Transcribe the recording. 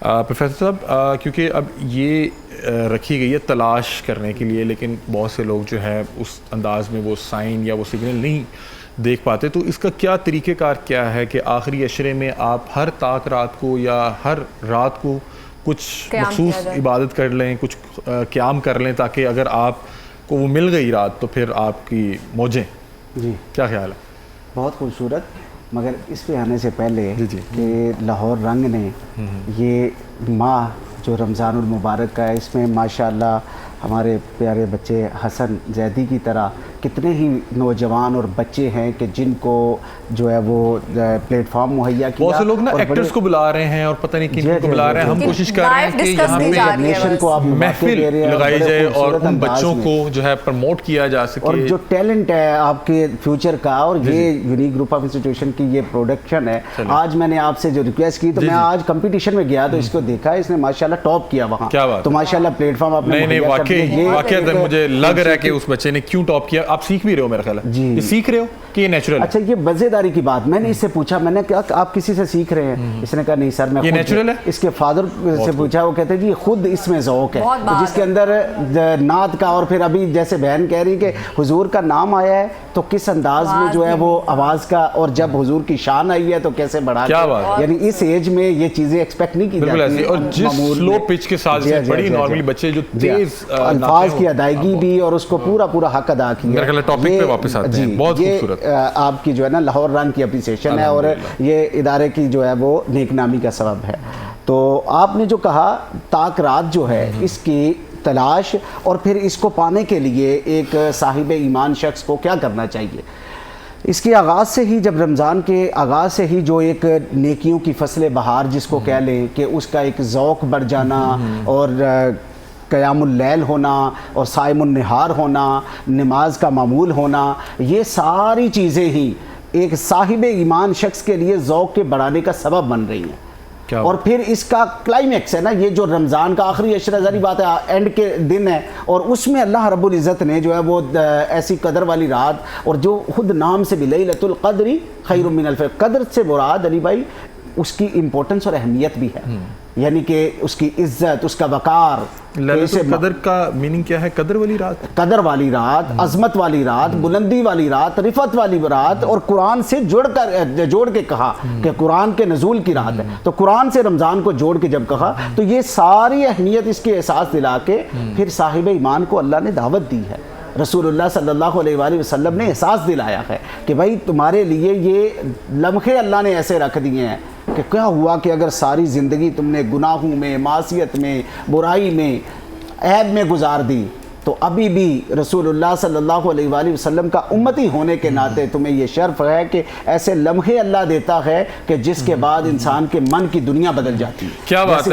Professor صاحب کیونکہ اب یہ رکھی گئی ہے تلاش کرنے کے لیے، لیکن بہت سے لوگ جو ہے اس انداز میں وہ سائن یا وہ سگنل نہیں دیکھ پاتے، تو اس کا کیا طریقہ کار کیا ہے کہ آخری عشرے میں آپ ہر طاق رات کو یا ہر رات کو کچھ مخصوص عبادت کر لیں، کچھ قیام کر لیں، تاکہ اگر آپ کو وہ مل گئی رات تو پھر آپ کی موجیں؟ جی کیا خیال ہے؟ بہت خوبصورت، مگر اس پہ آنے سے پہلے کہ لاہور رنگ نے یہ ماہ جو رمضان المبارک کا ہے، اس میں ماشاءاللہ ہمارے پیارے بچے حسن زیدی کی طرح کتنے ہی نوجوان اور بچے ہیں کہ جن کو جو ہے وہ پلیٹ فارم مہیا کیا. بہت سے لوگ نا ایکٹرز کو بلا رہے ہیں اور پتہ نہیں کن کو بلا رہے ہیں. ہم کوشش کر رہے ہیں کہ یہاں پہ نیشن کو آپ محفل لگائی جائے اور ان بچوں کو جو ہے پروموٹ کیا جا سکے، اور جو ٹیلنٹ ہے آپ کے فیوچر کا، اور یہ یونیک گروپ آف انسٹیٹیوشن کی یہ پروڈکشن ہے. آج میں نے آپ سے جو ریکویسٹ کی، تو میں آج کمپٹیشن میں گیا تو اس کو دیکھا، اس نے ماشاءاللہ ٹاپ کیا وہاں. تو ماشاءاللہ پلیٹ فارم آپ نے واقعی مجھے لگ رہا ہے کہ اس بچے نے کیوں ٹاپ کیا. آپ سیکھ بھی رہے ہو میرا خیال ہے، یہ سیکھ رہے ہو کہ یہ نیچرل؟ اچھا، یہ مزیداری کی بات، میں نے اس سے پوچھا، میں نے کہا آپ کسی سے سیکھ رہے ہیں؟ اس نے کہا نہیں سر، میں یہ نیچرل ہے. اس کے فادر سے پوچھا، وہ کہتے ہیں جی خود اس میں ذوق ہے جس کے اندر نعت کا، اور پھر ابھی جیسے بہن کہہ رہی کہ حضور کا نام آیا ہے تو کس انداز میں جو ہے وہ آواز کا، اور جب حضور کی شان آئی ہے تو کیسے بڑھا کے، یعنی اس ایج میں یہ چیزیں ایکسپیکٹ نہیں کی جاتی. اور جس سلو پچ کے ساتھ بڑی نارملی بچے جو تیز الفاظ کی ادائیگی بھی، اور اس کو پورا حق ادا کیا. میرا خیال ہے ٹاپک پہ واپس آتے ہیں. بہت خوبصورت آپ کی جو ہے نا لاہور رنگ کی اپریسیشن ہے، اور یہ ادارے کی جو ہے وہ نیک نامی کا سبب ہے. تو آپ نے جو کہا طاق رات جو ہے اس کی تلاش، اور پھر اس کو پانے کے لیے ایک صاحب ایمان شخص کو کیا کرنا چاہیے؟ اس کے آغاز سے ہی، جب رمضان کے آغاز سے ہی جو ایک نیکیوں کی فصل بہار جس کو کہہ لیں، کہ اس کا ایک ذوق بڑھ جانا، اور قیام اللیل ہونا، اور صائم النہار ہونا، نماز کا معمول ہونا، یہ ساری چیزیں ہی ایک صاحب ایمان شخص کے لیے ذوق کے بڑھانے کا سبب بن رہی ہیں. اور پھر اس کا کلائمیکس ہے نا، یہ جو رمضان کا آخری عشرہ، ظاہری بات ہے اینڈ کے دن ہے، اور اس میں اللہ رب العزت نے جو ہے وہ ایسی قدر والی رات، اور جو خود نام سے بھی لیلۃ القدر خیر من الف، قدر سے مراد علی بھائی اس کی امپورٹنس اور اہمیت بھی ہے، یعنی کہ اس کی عزت، اس کا وقار. قدر کا میننگ کیا ہے؟ قدر والی رات، قدر والی رات، عظمت والی رات، بلندی والی رات، رفعت والی رات، اور قرآن سے جوڑ کے کہا کہ قرآن کے نزول کی رات ہے. تو قرآن سے رمضان کو جوڑ کے جب کہا تو یہ ساری اہمیت اس کے احساس دلا کے پھر صاحب ایمان کو اللہ نے دعوت دی ہے. رسول اللہ صلی اللہ علیہ وآلہ وسلم نے احساس دلایا ہے کہ بھائی تمہارے لیے یہ لمحے اللہ نے ایسے رکھ دیے ہیں کہ کیا ہوا کہ اگر ساری زندگی تم نے گناہوں میں، معصیت میں، برائی میں، عیب میں گزار دی، تو ابھی بھی رسول اللہ صلی اللہ علیہ وآلہ وسلم کا امتی ہونے کے ناطے تمہیں یہ شرف ہے کہ ایسے لمحے اللہ دیتا ہے کہ جس کے بعد انسان کے من کی دنیا بدل جاتی ہے. کیا بات ہے.